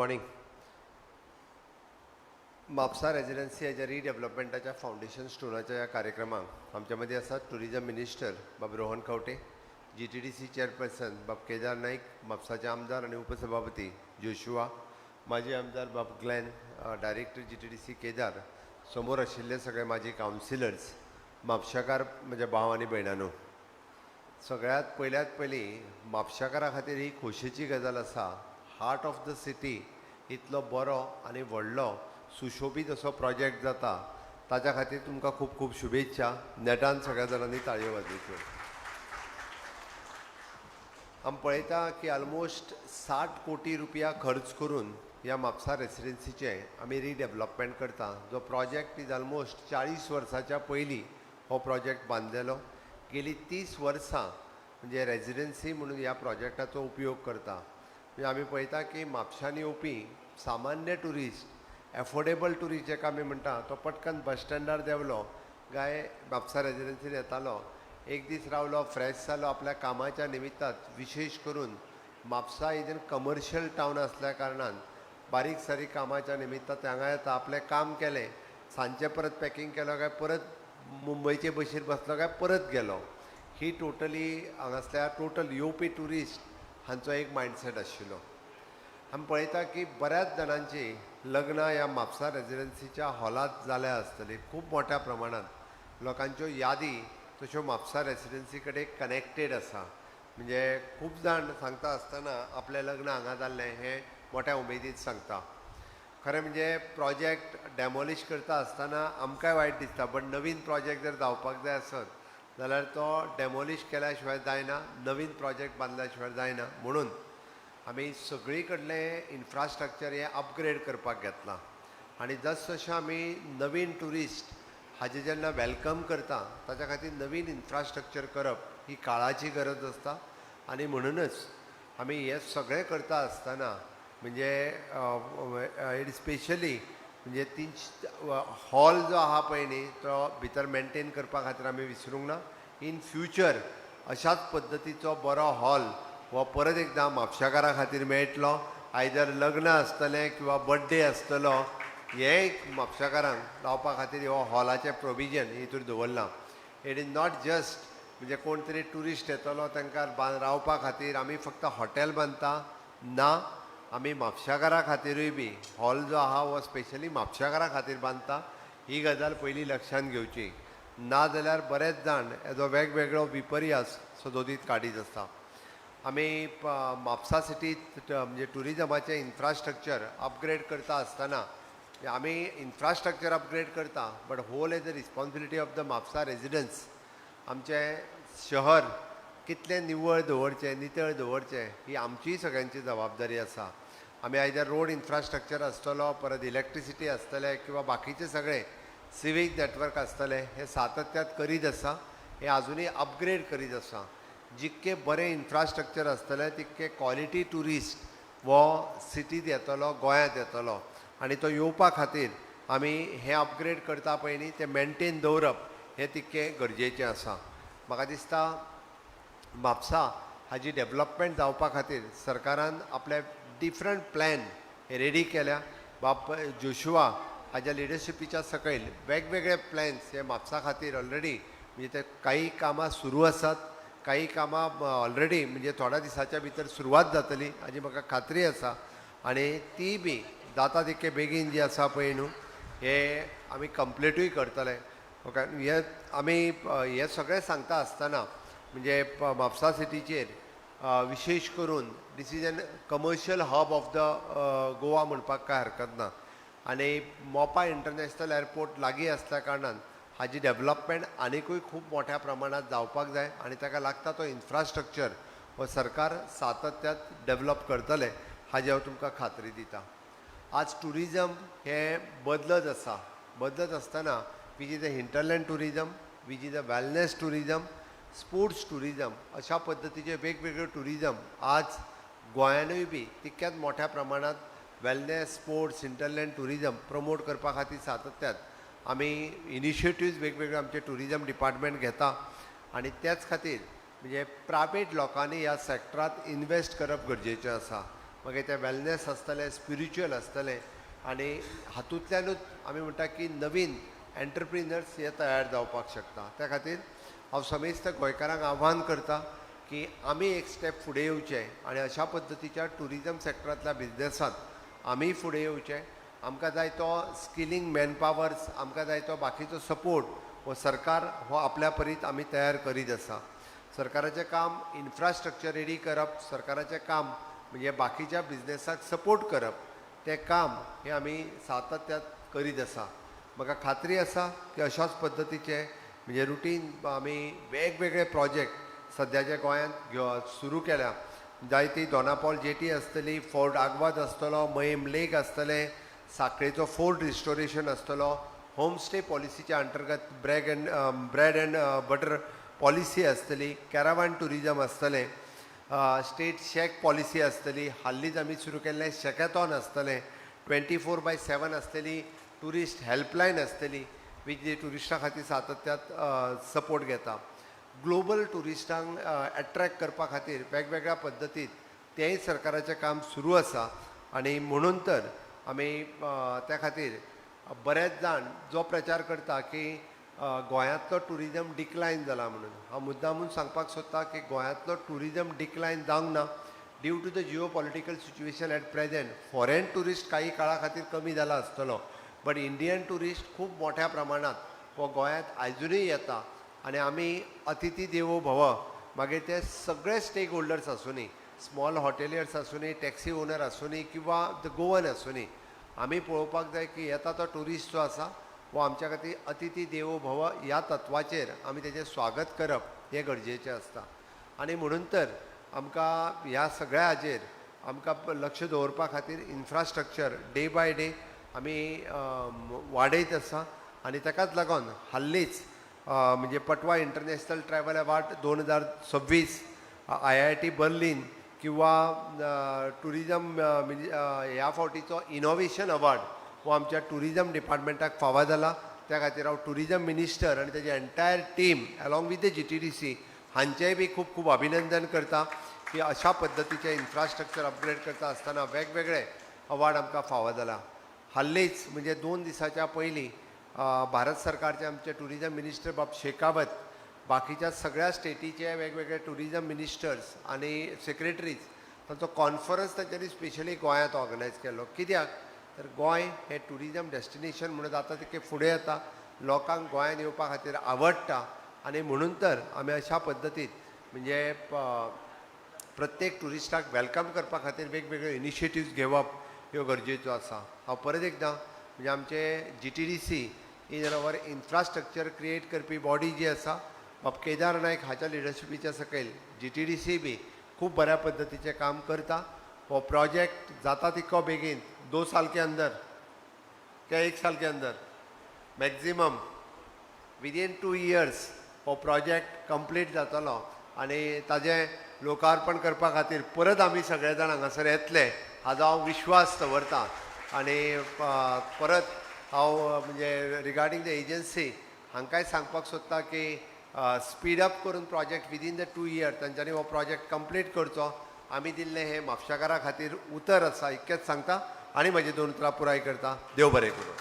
Morning. Mapusa residency हेच्या रिडेव्हलपमेंटाच्या foundation स्टोनाच्या या कार्यक्रमाक आमच्या मदीं आसात टुरिजम मिनिस्टर बाब रोहन खंवटे, GTDC चेअरपर्सन बाब केदार नाईक, म्हापसाचे आमदार आणि उपसभापती जोशुआ, माजी आमदार बाब ग्लेन, डायरेक्टर GTDC केदार, समोर आशिल्ले सगळे माजी कावन्सिलर्स, म्हापशाकार म्हज्या भाव आनी भयणांनो, सगळ्यात पयली म्हापशाकारा खातीर ही खोशयेची गजाल आसा. हार्ट ऑफ द सिटी इतलो बरो आनी व्हडलो सुशोभीत असो प्रोजेक्ट जाता ताच्या खातीर तुमकां खूब खूब शुभेच्छा. नेटान सगळ्या जाणांनी ताळयो वाजयच्यो. आमी पळयता की ऑलमोस्ट 60 कोटी रुपया खर्च करून ह्या म्हापसा रेसिडेन्सीचे आमी रिडेव्हलपमेंट करता. जो प्रोजेक्ट इज ऑलमोस्ट 40 वर्सांच्या पयलीं हो प्रोजेक्ट बांदलेलो. गेली 30 वर्सां म्हणजे रेजिडेन्सी म्हणून ह्या प्रोजेक्टाचो उपयोग करता. म्हणजे आमी पळयता की म्हापशांनी येवपी सामान्य ट्युरिस्ट, एफोर्डेबल ट्युरिस्ट जेका आमी म्हणटा, तो पटकन बस स्टँडार देवलो काय म्हापसा रेजिडेन्सीन येतालो, एक दीस रावलो, फ्रेश जालो आपल्या कामाच्या निमित्तान. विशेष करून Mapusa is an commercial town असल्या कारणान बारीक सारीक कामाच्या निमित्तान हांगा येता, आपलें काम केलें, सांजचें परत पॅकींग केलो काय परत मुंबयचे बशीर बसलो काय परत गेलो. ही टोटली हांगासल्या टोटल येवपी ट्युरिस्ट हांचो एक मायंडसेट आशिल्लो. आमी पळयता की बऱ्याच जाणांची लग्नां ह्या म्हापसा रेजिडेन्सीच्या हॉलांत जाल्या आसतली. खूब मोठ्या प्रमाणात लोकांच्यो यादी तश्यो म्हापसा रेजिडेन्सी कडेन कनेक्टेड आसा. म्हणजे खूब जाण सांगता आसतना आपलें लग्न हांगा जाल्लें हें मोठ्या उमेदीत सांगता. खरें म्हणजे प्रोजेक्ट डेमोलिश करता आसतना आमकांय वायट दिसता, बट नवीन प्रोजेक्ट जर जावपाक जाय आसत जाल्यार तो डेमोलिश केल्या शिवाय जायना, नवीन प्रोजेक्ट बांदल्या शिवाय जायना. म्हणून आमी सगळी कडलें इन्फ्रास्ट्रक्चर हें अपग्रेड करपाक घेतलां. आनी जसजशें आमी नवीन ट्युरिस्ट हाजें जेन्ना वेलकम करता ताच्या खातीर नवीन इन्फ्रास्ट्रक्चर करप ही काळाची गरज आसता. आनी म्हणूनच आमी हें सगळें करता आसतना म्हणजे स्पेशली म्हणजे 300 हॉल जो आहा पळय न्ही तो भितर मेंटेन करपा खातीर आमी विसरूंक ना. इन फ्युचर अशाच पद्दतीचो बरो हॉल हो परत एकदां म्हापशाकारा खातीर मेळटलो. आयदर लग्न आसतलें किंवा बर्थडे आसतलो, हें म्हापशाकारांक रावपा खातीर हो हॉलाचें प्रोविजन हितूर दवरलां. इट इज नॉट जस्ट म्हणजे कोण तरी ट्युरिस्ट येतलो तांकां रावपा खातीर आमी फक्त हॉटेल बांदता ना, आमी म्हापशाकारा खातीरूय बी हॉल जो आहा हो स्पेशली म्हापशाकारा खातीर बांदता. ही गजाल पयली लक्षांत घेवची. ना जाल्यार बरेच जाण हेजो वेगवेगळो विपर्यास सदोदीत काडीत आसता. आमी म्हापसा सिटीत म्हणजे ट्युरिजमाचें इन्फ्रास्ट्रक्चर अपग्रेड करता आसतना आमी इन्फ्रास्ट्रक्चर अपग्रेड करता, but whole as a responsibility of the Mapusa residents. आमचें शहर कितलें निवळ दवरचें, नितळ दवरचें ही आमचीय सगळ्यांची जबाबदारी आसा. आमी आयदर रोड इन्फ्रास्ट्रक्चर आसतलो, परत इलेक्ट्रिसिटी आसतलें किंवा बाकीचे सगळे सिवीक नेटवर्क आसतलें, हें सातत्यात करीत आसा. हें आजुनूय अपग्रेड करीत आसा. जितके बरें इन्फ्रास्ट्रक्चर आसतलें तितके क्वॉलिटी ट्युरिस्ट वो सिटींत येतलो, गोंयांत येतलो. आनी तो येवपा खातीर आमी हें अपग्रेड करता पळय न्ही तें मेंटेन दवरप हें तितकें गरजेचें आसा. म्हाका दिसता म्हापसा हाजी डेव्हलपमेंट जावपा खातीर सरकारान आपले डिफरंट प्लॅन रेडी केल्या. बाब जोशुआ हाज्या लिडरशिपीच्या सकयल वेगवेगळे प्लॅन्स हे म्हापसा खातीर ऑलरेडी म्हणजे ते काही कामां सुरू आसात, काही कामां ऑलरेडी म्हणजे थोड्या दिसाच्या भितर सुरवात जातली हाजी म्हाका खात्री आसा. आनी ती बी जाता तितके बेगीन जी आसा पळय न्हू हे आमी कंप्लीटूय करतले. ओके, हे आमी हे सगळें सांगता आसतना म्हणजे म्हापसा सिटीचेर विशेष करून this is an commercial hub of the Goa म्हणपाक काय हरकत ना. आनी मोपा इंटरनॅशनल एअरपोर्ट लागीं आसल्या कारणान हाजी डेव्हलपमेंट आनिकूय खूब मोठ्या प्रमाणात जावपाक जाय. आनी ताका लागता तो इन्फ्रास्ट्रक्चर हो सरकार सातत्यात डेव्हलप करतले हाजी हांव तुमकां खात्री दिता. आज ट्युरिजम हें बदलत आसा. बदलत आसतना which is the hinterland tourism, which is the wellness tourism, sports tourism, अशा पद्दतीचे वेगवेगळे ट्युरिजम आज गोंयानूय बी तितक्याच मोठ्या प्रमाणात wellness, sports, hinterland tourism promote करपा खातीर सातत्यात आमी इनिशिएटिव्ज वेगवेगळे आमचे ट्युरिजम डिपार्टमेंट घेता. आनी त्याच खातीर म्हणजे प्रायवेट लोकांनी ह्या सॅक्टरांत इन्वेस्ट करप गरजेचें आसा. मागीर तें वेलनेस आसतलें, स्पिरिच्युअल आसतलें आनी हातूंतल्यानूच आमी म्हणटा की नवीन एंटरप्रिनर्स हे तयार जावपाक शकता. त्या खातीर हांव समेस्त गोंयकारांक आव्हान करता की आमी एक स्टेप फुडें येवचें आनी अशा पद्दतीच्या टुरिजम सॅक्टरांतल्या बिझनसांत आमी फुडें येवचें. आमकां जाय तो स्किलींग मॅन पावर्स, आमकां जाय तो बाकीचो सपोर्ट हो सरकार हो आपल्या परीत आमी तयार करीत आसा. सरकाराचें काम इन्फ्रास्ट्रक्चर रेडी करप, सरकाराचें काम म्हणजे बाकीच्या बिझनसाक सपोर्ट करप, तें काम हें आमी सातत्यान करीत आसा. म्हाका खात्री आसा की अशाच पद्दतीचे म्हणजे रुटीन आमी वेगवेगळे प्रोजेक्ट सद्याच्या गोंयांत सुरू केल्या. जायती दोनापावल जेटी आसतली, फोर्ट आग्वाद आसतलो, मयम लेक आसतलें, साखळेचो फोर्ट रिस्टोरेशन आसतलो, होम स्टे पॉलिसीच्या अंतर्गत ब्रेड अँड बटर पॉलिसी आसतली, कॅरावान टुरिजम आसतलें, स्टेट शेक पॉलिसी आसतली, हाल्लीच आमी सुरू केल्लें शेकॅथॉन आसतलें, 24/7 आसतली टुरिस्ट हेल्पलायन आसतली वीज जी टुरिस्टां खातीर सातत्यात सपोर्ट घेता. ग्लोबल टुरिस्टांक एट्रॅक्ट करपा खातीर वेगवेगळ्या पद्दतीत तेंय सरकाराचें काम सुरू आसा आनी म्हणून तर आमी त्या खातीर बरेच जाण जो प्रचार करता की गोंयांतलो टुरिजम डिक्लायन जाला म्हणून, हांव मुद्दामून सांगपाक सोदता की गोंयांतलो टुरिजम डिक्लायन जावंक ना. Due to the geo political situation at present foreign tourist काही काळा खातीर कमी जाला आसतलो, बट इंडियन टुरिस्ट खूब मोठ्या प्रमाणात हो गोंयांत आयजुनूय येता आनी आमी अतिथी देवो भव, मागीर ते सगळे स्टेक होल्डर्स आसूनी, स्मॉल हॉटेलियर्स आसूनी, टॅक्सी ओनर आसूनी किंवा द गोवन आसूनी, आमी पळोवपाक जाय की येता तो टुरिस्ट जो आसा वो आमच्या खातीर अतिथी देवो भव ह्या तत्वाचेर आमी तेजें स्वागत करप हें गरजेचें आसता. आनी म्हणून तर आमकां ह्या सगळ्या हाजेर आमकां लक्ष दवरपा खातीर इन्फ्रास्ट्रक्चर डे बाय डे आमी वाडयत आसा आनी ताकाच लागून हाल्लीच म्हणजे पटवा international travel award 2026 IIT Berlin किंवा टुरिजम म्हणजे ह्या फावटीचो इनोव्हेशन अवॉर्ड हो आमच्या टुरिजम डिपार्टमेंटाक फावो जाला. त्या खातीर हांव टुरिजम मिनिस्टर आनी तेजे entire team along with the GTDC हांचेंय बी खूब खूब अभिनंदन करता की अशा पद्दतीचे इन्फ्रास्ट्रक्चर अपग्रेड करता आसतना वेगवेगळे अवॉर्ड आमकां फावो जाला. हाल्लीच म्हणजे 2 दिसाच्या पयलीं भारत सरकारचे आमचे टुरिजम मिनिस्टर बाब शेखावत बाकीच्या सगळ्या स्टेटीचे वेगवेगळे टुरिजम मिनिस्टर्स आनी सेक्रेटरीज तांचो कॉन्फरन्स तांच्यांनी स्पेशली गोंयांत ऑर्गनायज केल्लो. कित्याक तर गोंय हें टुरिजम डेस्टिनेशन म्हणून जाता तितकें फुडें येता, लोकांक गोंयांत येवपा खातीर आवडटा आनी म्हणून तर आमी अशा पद्दतीन म्हणजे प्रत्येक टुरिस्टाक वेलकम करपा खातीर वेगवेगळ्यो इनिशिएटिव्स घेवप ह्यो गरजेच्यो आसा. हांव परत एकदां म्हणजे आमचे GTDC in our infrastructure create करपी बॉडी जी आसा बाब केदार नायक हाच्या लिडरशिपीच्या सकयल GTDC बी खूब बऱ्या पद्दतीचें काम करता. हो प्रोजेक्ट जाता तितको बेगीन 2 साल के अंदर क्या 1 साल के अंदर मॅक्झिमम विदिन 2 years हो प्रोजेक्ट कंप्लीट जातलो आनी ताजें लोकार्पण करपा खातीर परत आमी सगळे जाण हांगासर येतले हाजो हांव विश्वास दवरतां. आनी परत हांव म्हणजे रिगार्डींग द एजन्सी हांकांय सांगपाक सोदता की स्पीड अप करून प्रोजेक्ट विदीन द 2 years तांच्यांनी हो प्रोजेक्ट कंप्लीट करचो. आमी दिल्लें हें म्हापशाकारा खातीर उतर आसा इतकेंच सांगता आनी म्हजी 2 उतरां पुराय करता. देव बरें करूं.